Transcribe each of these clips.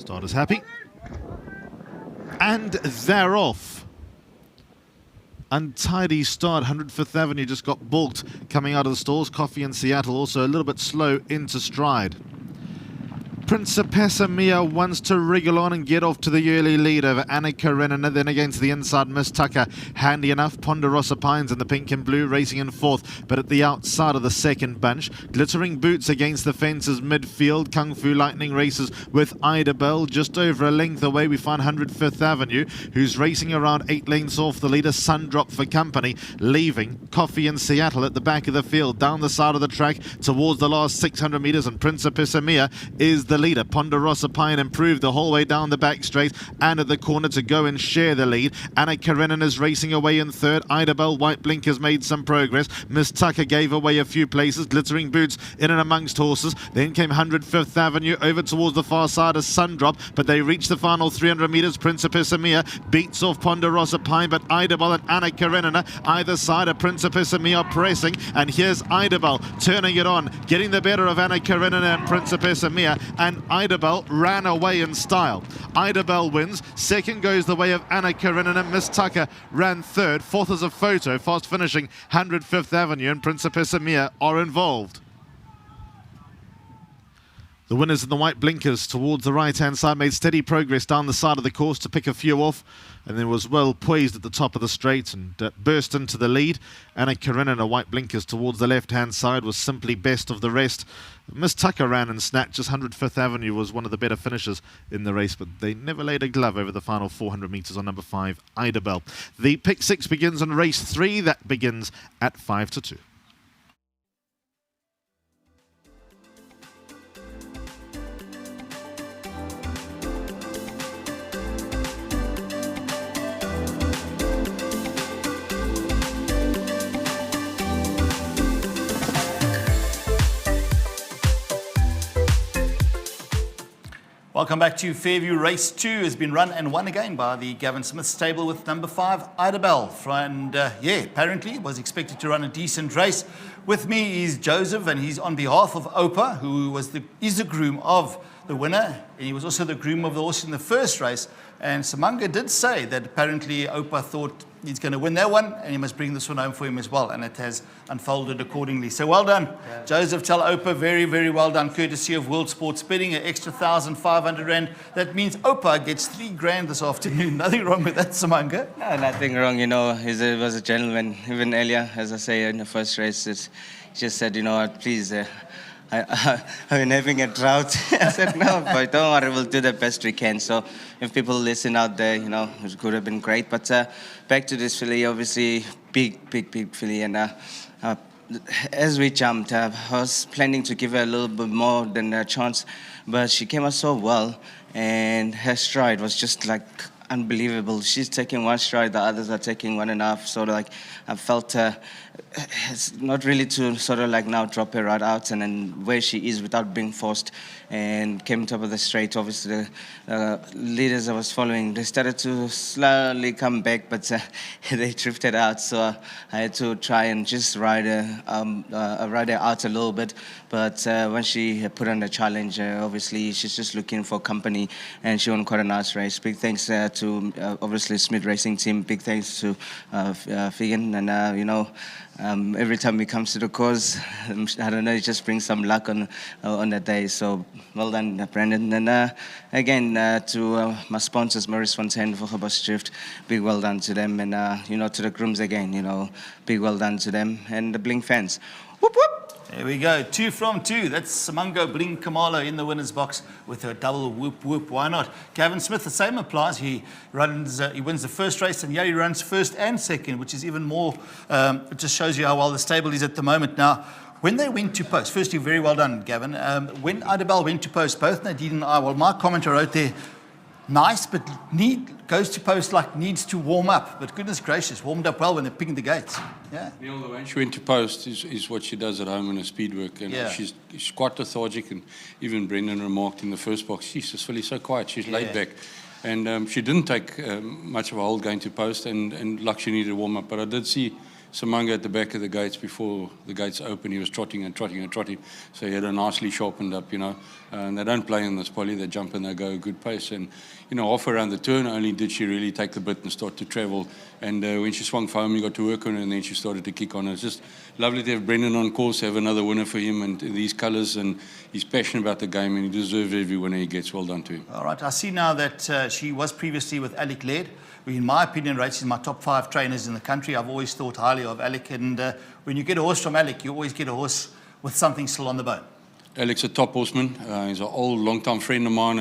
Starter's happy. And they're off. Untidy start. 105th Avenue just got balked coming out of the stalls. Coffee in Seattle also a little bit slow into stride. Principessa Mia wants to wriggle on and get off to the early lead over Anna Karenina. Then against the inside, Miss Tucker. Handy enough. Ponderosa Pines in the pink and blue racing in fourth, but at the outside of the second bunch. Glittering Boots against the fences midfield. Kung Fu Lightning races with Idabelle. Just over a length away, we find 105th Avenue, who's racing around 8 lengths off the leader. Sundrop for company, leaving Coffee in Seattle at the back of the field. Down the side of the track towards the last 600 metres, and Principessa Mia is the leader. Ponderosa Pine improved the whole way down the back straight and at the corner to go and share the lead. Anna Karenina is racing away in third. Idabelle White Blinkers made some progress. Miss Tucker gave away a few places. Glittering Boots in and amongst horses. Then came 105th Avenue over towards the far side of Sundrop, but they reached the final 300 metres. Principessa Mia beats off Ponderosa Pine, but Idabelle and Anna Karenina either side of Principessa Mia pressing, and here's Idabelle turning it on, getting the better of Anna Karenina and Principessa Mia, and Idabelle ran away in style. Idabelle wins. Second goes the way of Anna Karenina. Miss Tucker ran third. Fourth is a photo, fast finishing 105th Avenue, and Principessa Mia are involved. The winners in the white blinkers towards the right-hand side made steady progress down the side of the course to pick a few off, and then was well poised at the top of the straight and burst into the lead. Anna Karenina, white blinkers towards the left-hand side, was simply best of the rest. Miss Tucker ran and snatched. Just 105th Avenue was one of the better finishers in the race, but they never laid a glove over the final 400 metres on number 5, Idabelle. The pick 6 begins on race 3. That begins at 5-2. Welcome back to Fairview. Race 2 has been run and won again by the Gavin Smith stable with number 5, Idabelle. And apparently was expected to run a decent race. With me is Joseph, and he's on behalf of Opa, who is the groom of the winner. And he was also the groom of the horse in the first race. And Samanga did say that apparently Opa thought he's going to win that one, and he must bring this one home for him as well. And it has unfolded accordingly. So well done, yeah. Joseph. Tell Opa very, very well done, courtesy of World Sports Betting, an extra 1,500 Rand. That means Opa gets 3 grand this afternoon. Nothing wrong with that, Samanga? No, nothing wrong. You know, he was a gentleman. Even earlier, as I say, in the first race, he just said, you know what, please, I've been having a drought. I said, no, but don't worry, we'll do the best we can. So if people listen out there, you know, it could have been great. But back to this filly, obviously, big filly. And as we jumped, I was planning to give her a little bit more than a chance, but she came out so well, and her stride was just like unbelievable. She's taking one stride, the others are taking 1.5. Sort of like I felt it's not really to sort of like now drop her right out, and then where she is without being forced, and came top of the straight. Obviously, the leaders I was following, they started to slowly come back, but they drifted out. So I had to try and just ride her out a little bit. But when she put on the challenge, obviously she's just looking for company, and she won quite a nice race. Big thanks to obviously Smith Racing Team. Big thanks to Figan, and you know. Every time he comes to the course, I don't know, it just brings some luck on that day. So well done, Brandon. And again, to my sponsors, Maurice Fontaine for Hobos Drift, big well done to them. And, you know, to the grooms again, you know, big well done to them. And the Blink fans. Whoop, whoop. There we go, 2 from 2. That's Samango Bling Kamalo in the winner's box with a double whoop whoop. Why not? Gavin Smith, the same applies. He wins the first race, and he runs first and second, which is even more. It just shows you how well the stable is at the moment. Now, when they went to post, firstly, very well done, Gavin. When Idabelle went to post, both Nadine and I, well, my commenter wrote there, nice, but goes to post like needs to warm up. But goodness gracious, warmed up well when they pinged the gates. Yeah. Neil, the way she went to post is what she does at home in her speed work. And she's quite lethargic. And even Brendan remarked in the first box, she's just really so quiet. She's laid back. And she didn't take much of a hold going to post. And like she needed to warm up. But I did see Samanga at the back of the gates before the gates open. He was trotting and trotting and trotting. So he had a nicely sharpened up, And they don't play in this poly. They jump and they go a good pace. And, off around the turn, only did she really take the bit and start to travel. And when she swung for home, he got to work on it, and then she started to kick on. It's just lovely to have Brendan on course, have another winner for him, and these colours. And he's passionate about the game, and he deserves every winner he gets. Well done to him. All right. I see now that she was previously with Alec Laird, who, in my opinion, rates in my top 5 trainers in the country. I've always thought highly of Alec. And when you get a horse from Alec, you always get a horse with something still on the bone. Alec's a top horseman. He's an old, long-time friend of mine,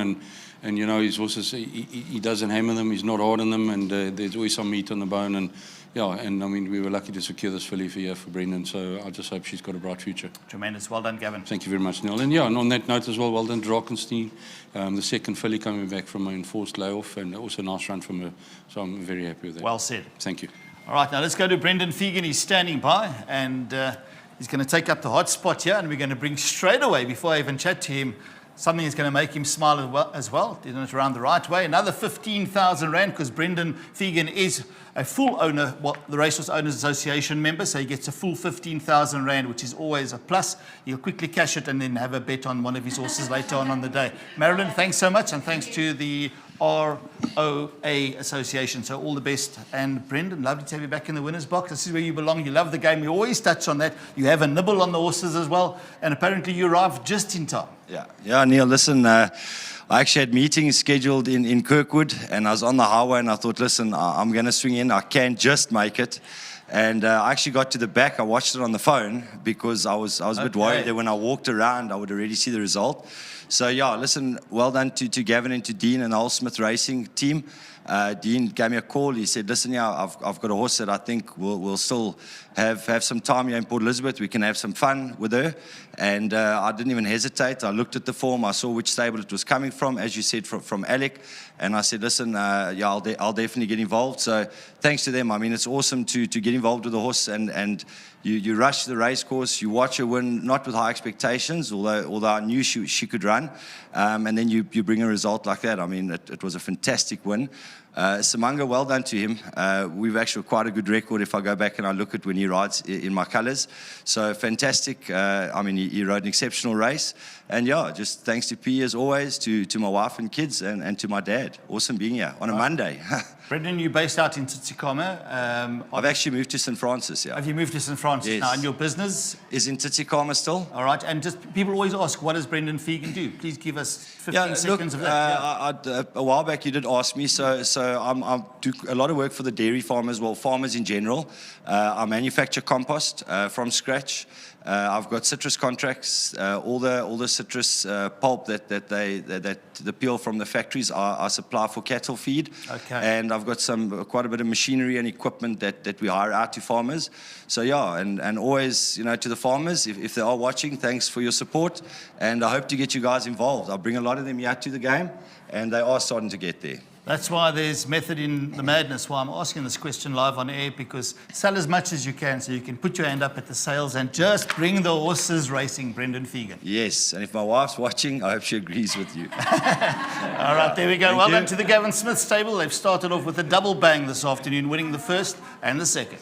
and his horses, he doesn't hammer them. He's not hard on them, and there's always some meat on the bone. And we were lucky to secure this filly for Brendan. So I just hope she's got a bright future. Tremendous. Well done, Gavin. Thank you very much, Neil. And and on that note as well done, Drakenstein. The second filly coming back from an enforced layoff, and also a nice run from her. So I'm very happy with that. Well said. Thank you. All right, now let's go to Brendan Fegan. He's standing by, and he's going to take up the hot spot here, and we're going to bring straight away, before I even chat to him, something that's going to make him smile as well. Doing it around the right way. Another 15,000 Rand, because Brendan Fegan is a full owner, the Racehorse Owners Association member, so he gets a full 15,000 Rand, which is always a plus. He'll quickly cash it and then have a bet on one of his horses later on the day. Marilyn, thanks so much, and thanks to the ROA Association. So all the best. And Brendan, lovely to have you back in the winner's box. This is where you belong. You love the game. We always touch on that. You have a nibble on the horses as well. And apparently you arrived just in time. Yeah, Neil, listen, I actually had meetings scheduled in Kirkwood, and I was on the highway, and I thought, listen, I'm going to swing in. I can't just make it. And I actually got to the back. I watched it on the phone because I was a bit worried that when I walked around, I would already see the result. So, listen, well done to Gavin and to Dean and the whole Smith Racing team. Dean gave me a call. He said, listen, I've got a horse that I think we'll still have some time here in Port Elizabeth. We can have some fun with her. And I didn't even hesitate. I looked at the form. I saw which stable it was coming from, as you said, from Alec. And I said, listen, I'll definitely get involved. So thanks to them. I mean, it's awesome to get involved with the horse, and you rush the race course. You watch her win, not with high expectations, although I knew she could run. And then you bring a result like that. I mean, it was a fantastic win. Samanga, well done to him. We've actually quite a good record if I go back and I look at when he rides in my colours. So fantastic. I mean, he rode an exceptional race. And just thanks to P as always, to my wife and kids, and to my dad. Awesome being here on a Monday. Brendan, you're based out in Tsitsikamma. I've actually moved to St. Francis, Have you moved to St. Francis Yes. now? And your business? Is in Tsitsikamma still. All right. And just people always ask, what does Brendan Fegan do? Please give us 15 seconds of that. A while back you did ask me, so I do a lot of work for the dairy farmers, farmers in general. I manufacture compost from scratch. I've got citrus contracts. All the citrus pulp that the peel from the factories I supply for cattle feed. Okay. And I've got quite a bit of machinery and equipment that we hire out to farmers. So and always to the farmers, if they are watching, thanks for your support, and I hope to get you guys involved. I'll bring a lot of them here to the game, and they are starting to get there. That's why there's method in the madness, why I'm asking this question live on air, because sell as much as you can so you can put your hand up at the sales and just bring the horses racing, Brendan Fegan. Yes, and if my wife's watching, I hope she agrees with you. All right, there we go. Well done to the Gavin Smith stable. They've started off with a double bang this afternoon, winning the first and the second.